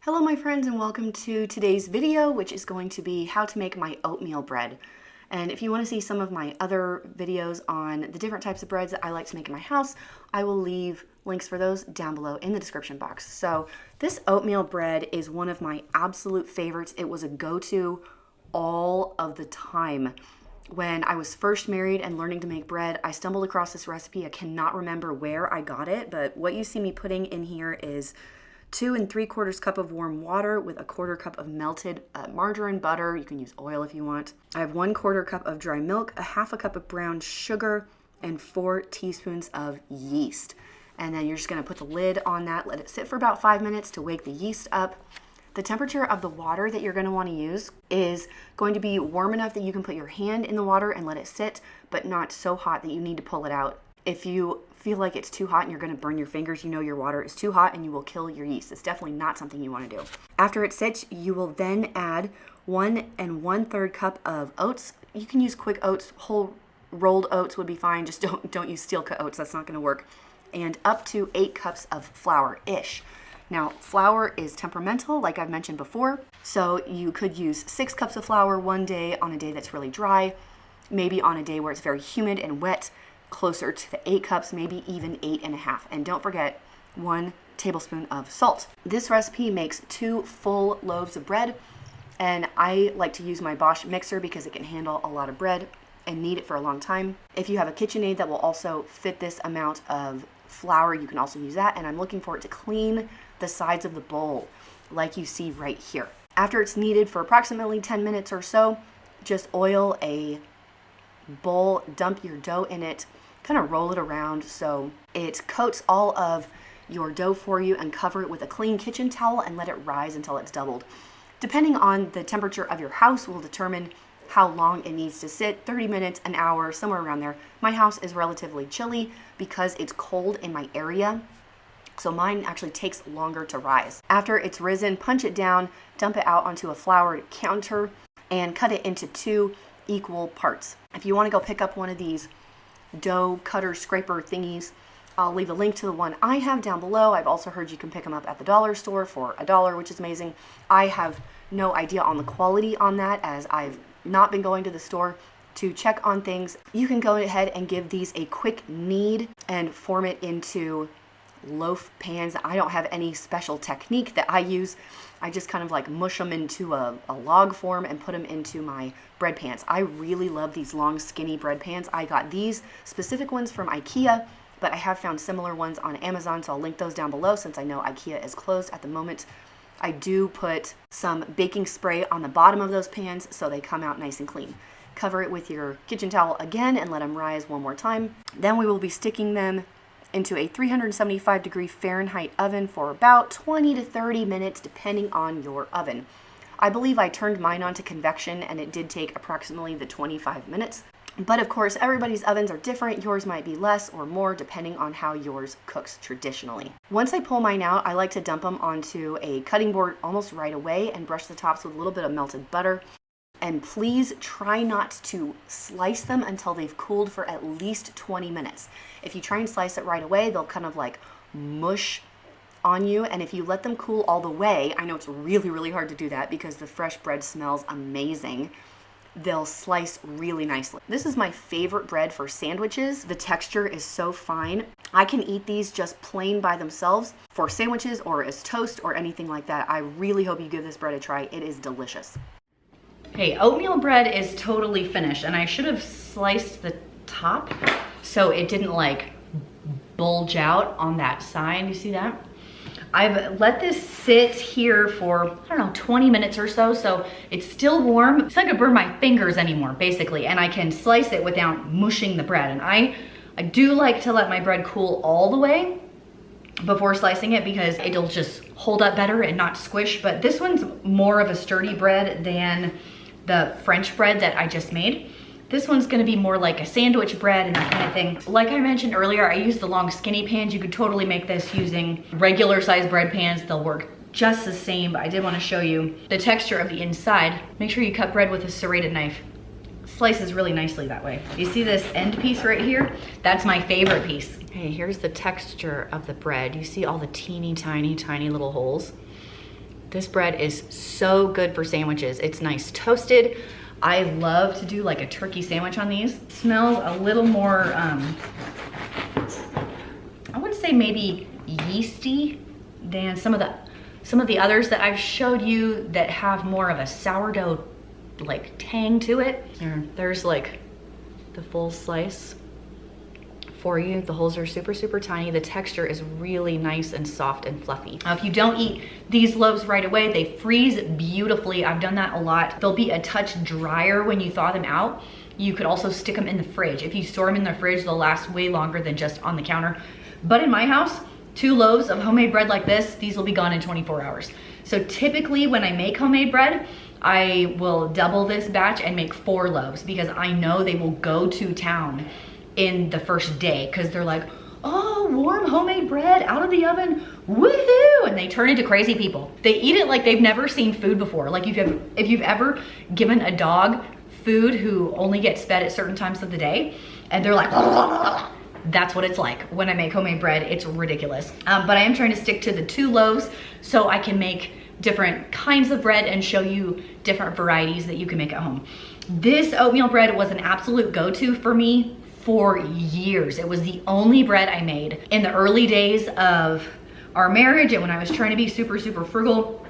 Hello my friends, and welcome to today's video, which is going to be how to make my oatmeal bread. And if you want to see some of my other videos on the different types of breads that I like to make in my house, I will leave links for those down below in the description box. So this oatmeal bread is one of my absolute favorites. It was a go-to all of the time. When I was first married and learning to make bread, I stumbled across this recipe. I cannot remember where I got it, but what you see me putting in here is 2 3/4 cup of warm water with 1/4 cup of melted margarine, butter. You can use oil if you want. I have 1/4 cup of dry milk, 1/2 cup of brown sugar, and 4 teaspoons of yeast. And then you're just going to put the lid on that, let it sit for about 5 minutes to wake the yeast up. The temperature of the water that you're going to want to use is going to be warm enough that you can put your hand in the water and let it sit, but not so hot that you need to pull it out. If you feel like it's too hot and you're going to burn your fingers, you know your water is too hot and you will kill your yeast. It's definitely not something you want to do. After it sits, you will then add 1 1/3 cup of oats. You can use quick oats. Whole rolled oats would be fine. Just don't use steel cut oats. That's not going to work. And up to 8 cups of flour-ish. Now, flour is temperamental, like I've mentioned before. So you could use 6 cups of flour one day on a day that's really dry. Maybe on a day where it's very humid and wet, closer to the 8 cups, maybe even 8.5. And don't forget 1 tablespoon of salt. This recipe makes 2 full loaves of bread, and I like to use my Bosch mixer because it can handle a lot of bread and knead it for a long time. If you have a KitchenAid that will also fit this amount of flour, you can also use that. And I'm looking for it to clean the sides of the bowl like you see right here. After it's kneaded for approximately 10 minutes or so, just oil a bowl, dump your dough in it, kind of roll it around so it coats all of your dough for you, and cover it with a clean kitchen towel and let it rise until it's doubled. Depending on the temperature of your house will determine how long it needs to sit, 30 minutes, an hour, somewhere around there. My house is relatively chilly because it's cold in my area, so mine actually takes longer to rise. After it's risen, punch it down, dump it out onto a floured counter, and cut it into 2 equal parts. If you want to go pick up one of these dough cutter scraper thingies, I'll leave a link to the one I have down below. I've also heard you can pick them up at the dollar store for $1, which is amazing. I have no idea on the quality on that, as I've not been going to the store to check on things. You can go ahead and give these a quick knead and form it into loaf pans. I don't have any special technique that I use. I just kind of like mush them into a log form and put them into my bread pans. I really love these long skinny bread pans. I got these specific ones from IKEA, but I have found similar ones on Amazon, so I'll link those down below since I know IKEA is closed at the moment. I do put some baking spray on the bottom of those pans so they come out nice and clean. Cover it with your kitchen towel again and let them rise one more time. Then we will be sticking them into a 375-degree Fahrenheit oven for about 20 to 30 minutes, depending on your oven. I believe I turned mine on to convection, and it did take approximately the 25 minutes. But of course, everybody's ovens are different. Yours might be less or more, depending on how yours cooks traditionally. Once I pull mine out, I like to dump them onto a cutting board almost right away and brush the tops with a little bit of melted butter. And please try not to slice them until they've cooled for at least 20 minutes. If you try and slice it right away, they'll kind of like mush on you. And if you let them cool all the way, I know it's really, really hard to do that because the fresh bread smells amazing. They'll slice really nicely. This is my favorite bread for sandwiches. The texture is so fine. I can eat these just plain by themselves for sandwiches or as toast or anything like that. I really hope you give this bread a try. It is delicious. Okay, oatmeal bread is totally finished, and I should have sliced the top so it didn't like bulge out on that side. You see that? I've let this sit here for, I don't know, 20 minutes or so, so it's still warm. It's not gonna burn my fingers anymore, basically, and I can slice it without mushing the bread. And I do like to let my bread cool all the way before slicing it because it'll just hold up better and not squish. But this one's more of a sturdy bread than the French bread that I just made. This one's gonna be more like a sandwich bread and that kind of thing. Like I mentioned earlier, I use the long skinny pans. You could totally make this using regular size bread pans. They'll work just the same, but I did wanna show you the texture of the inside. Make sure you cut bread with a serrated knife. Slices really nicely that way. You see this end piece right here? That's my favorite piece. Okay, here's the texture of the bread. You see all the teeny tiny little holes? This bread is so good for sandwiches. It's nice toasted. I love to do like a turkey sandwich on these. It smells a little more, I would say maybe yeasty than some of the others that I've showed you that have more of a sourdough like tang to it. There's like the full slice for you. The holes are super, super tiny. The texture is really nice and soft and fluffy. Now, if you don't eat these loaves right away, they freeze beautifully. I've done that a lot. They'll be a touch drier when you thaw them out. You could also stick them in the fridge. If you store them in the fridge, they'll last way longer than just on the counter. But in my house, 2 loaves of homemade bread like this, these will be gone in 24 hours. So typically when I make homemade bread, I will double this batch and make 4 loaves because I know they will go to town in the first day because they're like, oh, warm homemade bread out of the oven, woohoo! And they turn into crazy people. They eat it like they've never seen food before. Like if you've ever given a dog food who only gets fed at certain times of the day and they're like, that's what it's like when I make homemade bread. It's ridiculous. But I am trying to stick to the 2 loaves so I can make different kinds of bread and show you different varieties that you can make at home. This oatmeal bread was an absolute go-to for me for years. It was the only bread I made in the early days of our marriage and when I was trying to be super, super frugal.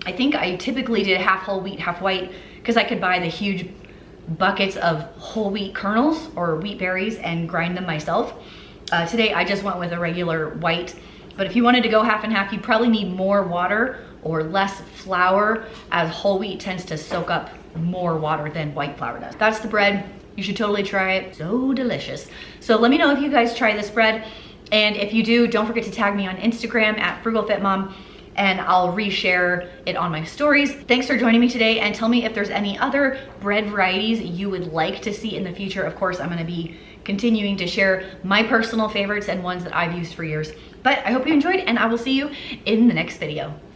I think I typically did half whole wheat, half white because I could buy the huge buckets of whole wheat kernels or wheat berries and grind them myself. Today I just went with a regular white, but if you wanted to go half and half, you'd probably need more water or less flour, as whole wheat tends to soak up more water than white flour does. That's the bread. You should totally try it. So delicious. So let me know if you guys try this bread. And if you do, don't forget to tag me on Instagram at Frugal Fit Mom, and I'll reshare it on my stories. Thanks for joining me today, and tell me if there's any other bread varieties you would like to see in the future. Of course, I'm gonna be continuing to share my personal favorites and ones that I've used for years. But I hope you enjoyed, and I will see you in the next video.